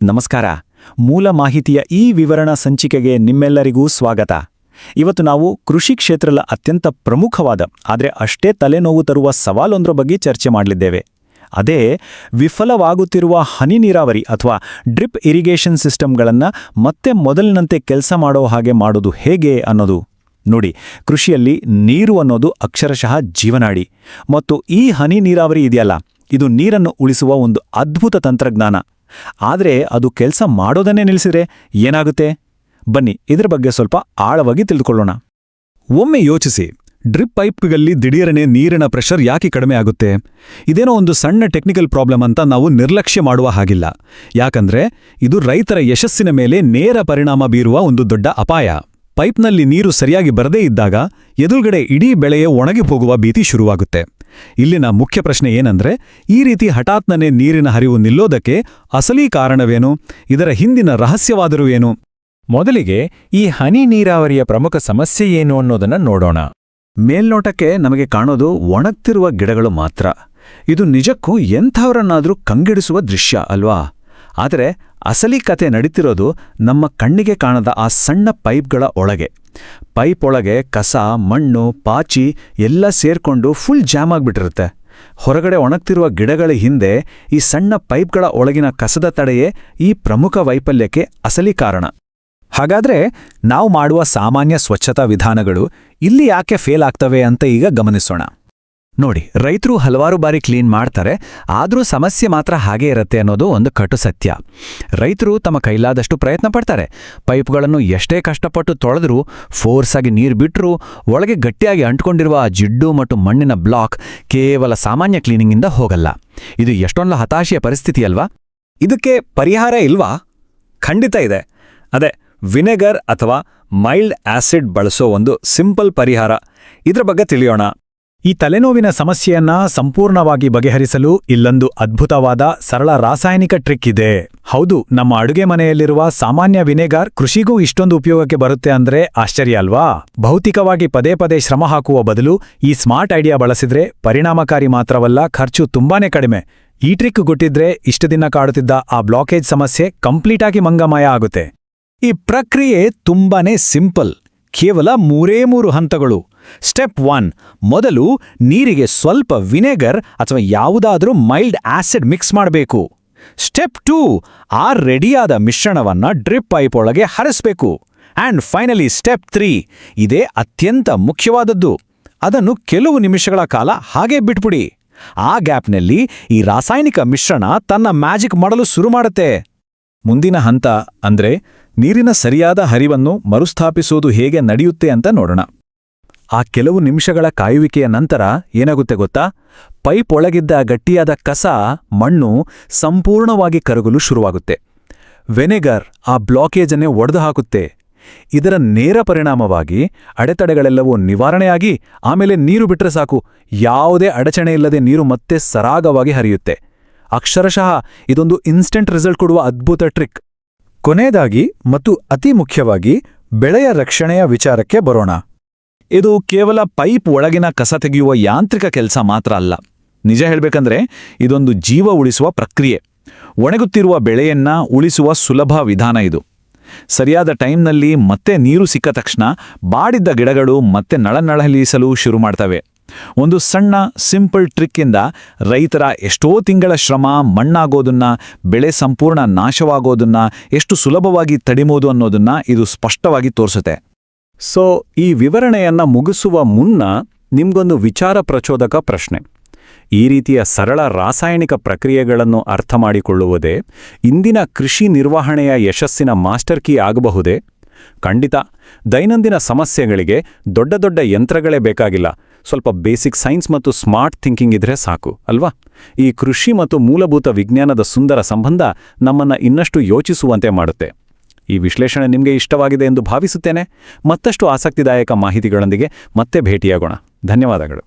ನಮಸ್ಕಾರ. ಮೂಲ ಮಾಹಿತಿಯ ಈ ವಿವರಣಾ ಸಂಚಿಕೆಗೆ ನಿಮ್ಮೆಲ್ಲರಿಗೂ ಸ್ವಾಗತ. ಇವತ್ತು ನಾವು ಕೃಷಿ ಕ್ಷೇತ್ರದ ಅತ್ಯಂತ ಪ್ರಮುಖವಾದ ಆದರೆ ಅಷ್ಟೇ ತಲೆನೋವು ತರುವ ಸವಾಲೊಂದರ ಬಗ್ಗೆ ಚರ್ಚೆ ಮಾಡಲಿದ್ದೇವೆ. ಅದೇ ವಿಫಲವಾಗುತ್ತಿರುವ ಹನಿ ನೀರಾವರಿ ಅಥವಾ ಡ್ರಿಪ್ ಇರಿಗೇಷನ್ ಸಿಸ್ಟಮ್ಗಳನ್ನು ಮತ್ತೆ ಮೊದಲಿನಂತೆ ಕೆಲಸ ಮಾಡೋ ಹಾಗೆ ಮಾಡೋದು ಹೇಗೆ ಅನ್ನೋದು. ನೋಡಿ, ಕೃಷಿಯಲ್ಲಿ ನೀರು ಅನ್ನೋದು ಅಕ್ಷರಶಃ ಜೀವನಾಡಿ. ಮತ್ತು ಈ ಹನಿ ನೀರಾವರಿ ಇದೆಯಲ್ಲ, ಇದು ನೀರನ್ನು ಉಳಿಸುವ ಒಂದು ಅದ್ಭುತ ತಂತ್ರಜ್ಞಾನ. ಆದರೆ ಅದು ಕೆಲಸ ಮಾಡೋದನ್ನೇ ನಿಲ್ಲಿಸಿದ್ರೆ ಏನಾಗುತ್ತೆ? ಬನ್ನಿ ಇದರ ಬಗ್ಗೆ ಸ್ವಲ್ಪ ಆಳವಾಗಿ ತಿಳಿದುಕೊಳ್ಳೋಣ. ಒಮ್ಮೆ ಯೋಚಿಸಿ, ಡ್ರಿಪ್ ಪೈಪ್ಗಳಲ್ಲಿ ದಿಢೀರನೆ ನೀರಿನ ಪ್ರೆಷರ್ ಯಾಕೆ ಕಡಿಮೆ ಆಗುತ್ತೆ? ಇದೇನೋ ಒಂದು ಸಣ್ಣ ಟೆಕ್ನಿಕಲ್ ಪ್ರಾಬ್ಲಮ್ ಅಂತ ನಾವು ನಿರ್ಲಕ್ಷ್ಯ ಮಾಡುವ ಹಾಗಿಲ್ಲ. ಯಾಕಂದ್ರೆ ಇದು ರೈತರ ಯಶಸ್ಸಿನ ಮೇಲೆ ನೇರ ಪರಿಣಾಮ ಬೀರುವ ಒಂದು ದೊಡ್ಡ ಅಪಾಯ. ಪೈಪ್ನಲ್ಲಿ ನೀರು ಸರಿಯಾಗಿ ಬರದೇ ಇದ್ದಾಗ ಎದುರುಗಡೆ ಇಡೀ ಬೆಳೆಯೇ ಒಣಗಿ ಹೋಗುವ ಭೀತಿ ಶುರುವಾಗುತ್ತೆ. ಇಲ್ಲಿನ ಮುಖ್ಯ ಪ್ರಶ್ನೆ ಏನಂದ್ರೆ, ಈ ರೀತಿ ಹಠಾತ್ನನೆ ನೀರಿನ ಹರಿವು ನಿಲ್ಲೋದಕ್ಕೆ ಅಸಲಿ ಕಾರಣವೇನು? ಇದರ ಹಿಂದಿನ ರಹಸ್ಯವಾದರೂ ಏನು? ಮೊದಲಿಗೆ ಈ ಹನಿ ನೀರಾವರಿಯ ಪ್ರಮುಖ ಸಮಸ್ಯೆ ಏನು ಅನ್ನೋದನ್ನ ನೋಡೋಣ. ಮೇಲ್ನೋಟಕ್ಕೆ ನಮಗೆ ಕಾಣೋದು ಒಣಗ್ತಿರುವ ಗಿಡಗಳು ಮಾತ್ರ. ಇದು ನಿಜಕ್ಕೂ ಎಂಥವರನ್ನಾದರೂ ಕಂಗೆಡಿಸುವ ದೃಶ್ಯ ಅಲ್ವಾ? ಆದರೆ ಅಸಲಿ ಕತೆ ನಡೀತಿರೋದು ನಮ್ಮ ಕಣ್ಣಿಗೆ ಕಾಣದ ಆ ಸಣ್ಣ ಪೈಪ್ಗಳ ಒಳಗೆ. ಪೈಪ್ ಒಳಗೆ ಕಸ, ಮಣ್ಣು, ಪಾಚಿ ಎಲ್ಲ ಸೇರ್ಕೊಂಡು ಫುಲ್ ಜಾಮ್ ಆಗ್ಬಿಟ್ಟಿರುತ್ತೆ. ಹೊರಗಡೆ ಒಣಗ್ತಿರುವ ಗಿಡಗಳ ಹಿಂದೆ ಈ ಸಣ್ಣ ಪೈಪ್ಗಳ ಒಳಗಿನ ಕಸದ ತಡೆಯೇ ಈ ಪ್ರಮುಖ ವೈಫಲ್ಯಕ್ಕೆ ಅಸಲಿ ಕಾರಣ. ಹಾಗಾದ್ರೆ ನಾವು ಮಾಡುವ ಸಾಮಾನ್ಯ ಸ್ವಚ್ಛತಾ ವಿಧಾನಗಳು ಇಲ್ಲಿ ಯಾಕೆ ಫೇಲ್ ಆಗ್ತವೆ ಅಂತ ಈಗ ಗಮನಿಸೋಣ. ನೋಡಿ, ರೈತರು ಹಲವಾರು ಬಾರಿ ಕ್ಲೀನ್ ಮಾಡ್ತಾರೆ, ಆದರೂ ಸಮಸ್ಯೆ ಮಾತ್ರ ಹಾಗೇ ಇರುತ್ತೆ ಅನ್ನೋದು ಒಂದು ಕಟು ಸತ್ಯ. ರೈತರು ತಮ್ಮ ಕೈಲಾದಷ್ಟು ಪ್ರಯತ್ನ ಪಡ್ತಾರೆ. ಪೈಪ್ಗಳನ್ನು ಎಷ್ಟೇ ಕಷ್ಟಪಟ್ಟು ತೊಳೆದ್ರೂ, ಫೋರ್ಸ್ ಆಗಿ ನೀರು ಬಿಟ್ಟರೂ ಒಳಗೆ ಗಟ್ಟಿಯಾಗಿ ಅಂಟ್ಕೊಂಡಿರುವ ಆ ಜಿಡ್ಡು ಮತ್ತು ಮಣ್ಣಿನ ಬ್ಲಾಕ್ ಕೇವಲ ಸಾಮಾನ್ಯ ಕ್ಲೀನಿಂಗಿಂದ ಹೋಗಲ್ಲ. ಇದು ಎಷ್ಟೊಂದು ಹತಾಶೆಯ ಪರಿಸ್ಥಿತಿ ಅಲ್ವಾ? ಇದಕ್ಕೆ ಪರಿಹಾರ ಇಲ್ವಾ? ಖಂಡಿತ ಇದೆ. ಅದೇ ವಿನೆಗರ್ ಅಥವಾ ಮೈಲ್ಡ್ ಆಸಿಡ್ ಬಳಸೋ ಒಂದು ಸಿಂಪಲ್ ಪರಿಹಾರ. ಇದ್ರ ಬಗ್ಗೆ ತಿಳಿಯೋಣ. ಈ ತಲೆನೋವಿನ ಸಮಸ್ಯೆಯನ್ನ ಸಂಪೂರ್ಣವಾಗಿ ಬಗೆಹರಿಸಲು ಇಲ್ಲೊಂದು ಅದ್ಭುತವಾದ ಸರಳ ರಾಸಾಯನಿಕ ಟ್ರಿಕ್ ಇದೆ. ಹೌದು, ನಮ್ಮ ಅಡುಗೆ ಮನೆಯಲ್ಲಿರುವ ಸಾಮಾನ್ಯ ವಿನೆಗಾರ್ ಕೃಷಿಗೂ ಇಷ್ಟೊಂದು ಉಪಯೋಗಕ್ಕೆ ಬರುತ್ತೆ ಅಂದ್ರೆ ಆಶ್ಚರ್ಯ ಅಲ್ವಾ? ಭೌತಿಕವಾಗಿ ಪದೇ ಪದೇ ಶ್ರಮ ಹಾಕುವ ಬದಲು ಈ ಸ್ಮಾರ್ಟ್ ಐಡಿಯಾ ಬಳಸಿದ್ರೆ ಪರಿಣಾಮಕಾರಿ ಮಾತ್ರವಲ್ಲ, ಖರ್ಚು ತುಂಬಾನೇ ಕಡಿಮೆ. ಈ ಟ್ರಿಕ್ ಗೊತ್ತಿದ್ರೆ ಇಷ್ಟು ದಿನ ಕಾಡುತ್ತಿದ್ದ ಆ ಬ್ಲಾಕೇಜ್ ಸಮಸ್ಯೆ ಕಂಪ್ಲೀಟಾಗಿ ಮಂಗಮಯ ಆಗುತ್ತೆ. ಈ ಪ್ರಕ್ರಿಯೆ ತುಂಬಾನೇ ಸಿಂಪಲ್. ಕೇವಲ 3 ಹಂತಗಳು. ಸ್ಟೆಪ್ 1, ಮೊದಲು ನೀರಿಗೆ ಸ್ವಲ್ಪ ವಿನೆಗರ್ ಅಥವಾ ಯಾವುದಾದ್ರೂ ಮೈಲ್ಡ್ ಆಸಿಡ್ ಮಿಕ್ಸ್ ಮಾಡಬೇಕು. ಸ್ಟೆಪ್ 2, ಆ ರೆಡಿಯಾದ ಮಿಶ್ರಣವನ್ನ ಡ್ರಿಪ್ ಪೈಪ್ ಒಳಗೆ ಹರಿಸಬೇಕು. ಆ್ಯಂಡ್ ಫೈನಲಿ ಸ್ಟೆಪ್ 3, ಇದೇ ಅತ್ಯಂತ ಮುಖ್ಯವಾದದ್ದು. ಅದನ್ನು ಕೆಲವು ನಿಮಿಷಗಳ ಕಾಲ ಹಾಗೆ ಬಿಟ್ಬಿಡಿ. ಆ ಗ್ಯಾಪ್ನಲ್ಲಿ ಈ ರಾಸಾಯನಿಕ ಮಿಶ್ರಣ ತನ್ನ ಮ್ಯಾಜಿಕ್ ಮಾಡಲು ಶುರು ಮಾಡುತ್ತೆ. ಮುಂದಿನ ಹಂತ ಅಂದ್ರೆ ನೀರಿನ ಸರಿಯಾದ ಹರಿವನ್ನು ಮರುಸ್ಥಾಪಿಸೋದು ಹೇಗೆ ನಡೆಯುತ್ತೆ ಅಂತ ನೋಡೋಣ. ಆ ಕೆಲವು ನಿಮಿಷಗಳ ಕಾಯುವಿಕೆಯ ನಂತರ ಏನಾಗುತ್ತೆ ಗೊತ್ತಾ? ಪೈಪ್ ಒಳಗಿದ್ದ ಗಟ್ಟಿಯಾದ ಕಸ, ಮಣ್ಣು ಸಂಪೂರ್ಣವಾಗಿ ಕರಗಲು ಶುರುವಾಗುತ್ತೆ. ವೆನೆಗರ್ ಆ ಬ್ಲಾಕೇಜನ್ನೇ ಒಡೆದು ಹಾಕುತ್ತೆ. ಇದರ ನೇರ ಪರಿಣಾಮವಾಗಿ ಅಡೆತಡೆಗಳೆಲ್ಲವೂ ನಿವಾರಣೆಯಾಗಿ ಆಮೇಲೆ ನೀರು ಬಿಟ್ರೆ ಸಾಕು, ಯಾವುದೇ ಅಡಚಣೆ ಇಲ್ಲದೆ ನೀರು ಮತ್ತೆ ಸರಾಗವಾಗಿ ಹರಿಯುತ್ತೆ. ಅಕ್ಷರಶಃ ಇದೊಂದು ಇನ್ಸ್ಟೆಂಟ್ ರಿಸಲ್ಟ್ ಕೊಡುವ ಅದ್ಭುತ ಟ್ರಿಕ್. ಕೊನೆಯದಾಗಿ ಮತ್ತು ಅತಿ ಮುಖ್ಯವಾಗಿ ಬೆಳೆಯ ರಕ್ಷಣೆಯ ವಿಚಾರಕ್ಕೆ ಬರೋಣ. ಇದು ಕೇವಲ ಪೈಪ್ ಒಳಗಿನ ಕಸ ತೆಗೆಯುವ ಯಾಂತ್ರಿಕ ಕೆಲಸ ಮಾತ್ರ ಅಲ್ಲ. ನಿಜ ಹೇಳ್ಬೇಕಂದ್ರೆ ಇದೊಂದು ಜೀವ ಉಳಿಸುವ ಪ್ರಕ್ರಿಯೆ. ಒಣಗುತ್ತಿರುವ ಬೆಳೆಯನ್ನ ಉಳಿಸುವ ಸುಲಭ ವಿಧಾನ ಇದು. ಸರಿಯಾದ ಟೈಮ್ನಲ್ಲಿ ಮತ್ತೆ ನೀರು ಸಿಕ್ಕ ತಕ್ಷಣ ಬಾಡಿದ್ದ ಗಿಡಗಳು ಮತ್ತೆ ನಳನಳಹಲಿಸಲು ಶುರು ಮಾಡ್ತವೆ. ಒಂದು ಸಣ್ಣ ಸಿಂಪಲ್ ಟ್ರಿಕ್ಕಿಂದ ರೈತರ ಎಷ್ಟೋ ತಿಂಗಳ ಶ್ರಮ ಮಣ್ಣಾಗೋದನ್ನ, ಬೆಳೆ ಸಂಪೂರ್ಣ ನಾಶವಾಗೋದನ್ನ ಎಷ್ಟು ಸುಲಭವಾಗಿ ತಡಿಮೋದು ಅನ್ನೋದನ್ನ ಇದು ಸ್ಪಷ್ಟವಾಗಿ ತೋರಿಸುತ್ತೆ. ಸೊ ಈ ವಿವರಣೆಯನ್ನ ಮುಗಿಸುವ ಮುನ್ನ ನಿಮ್ಗೊಂದು ವಿಚಾರ ಪ್ರಚೋದಕ ಪ್ರಶ್ನೆ. ಈ ರೀತಿಯ ಸರಳ ರಾಸಾಯನಿಕ ಪ್ರಕ್ರಿಯೆಗಳನ್ನು ಅರ್ಥ ಮಾಡಿಕೊಳ್ಳುವುದೇ ಇಂದಿನ ಕೃಷಿ ನಿರ್ವಹಣೆಯ ಯಶಸ್ಸಿನ ಮಾಸ್ಟರ್ ಕೀ ಆಗಬಹುದೇ? ಖಂಡಿತ. ದೈನಂದಿನ ಸಮಸ್ಯೆಗಳಿಗೆ ದೊಡ್ಡ ದೊಡ್ಡ ಯಂತ್ರಗಳೇ ಬೇಕಾಗಿಲ್ಲ. ಸ್ವಲ್ಪ ಬೇಸಿಕ್ ಸೈನ್ಸ್ ಮತ್ತು ಸ್ಮಾರ್ಟ್ ಥಿಂಕಿಂಗ್ ಇದ್ರೆ ಸಾಕು ಅಲ್ವಾ? ಈ ಕೃಷಿ ಮತ್ತು ಮೂಲಭೂತ ವಿಜ್ಞಾನದ ಸುಂದರ ಸಂಬಂಧ ನಮ್ಮನ್ನ ಇನ್ನಷ್ಟು ಯೋಚಿಸುವಂತೆ ಮಾಡುತ್ತೆ. ಈ ವಿಶ್ಲೇಷಣೆ ನಿಮಗೆ ಇಷ್ಟವಾಗಿದೆ ಎಂದು ಭಾವಿಸುತ್ತೇನೆ. ಮತ್ತಷ್ಟು ಆಸಕ್ತಿದಾಯಕ ಮಾಹಿತಿಗಳೊಂದಿಗೆ ಮತ್ತೆ ಭೇಟಿಯಾಗೋಣ. ಧನ್ಯವಾದಗಳು.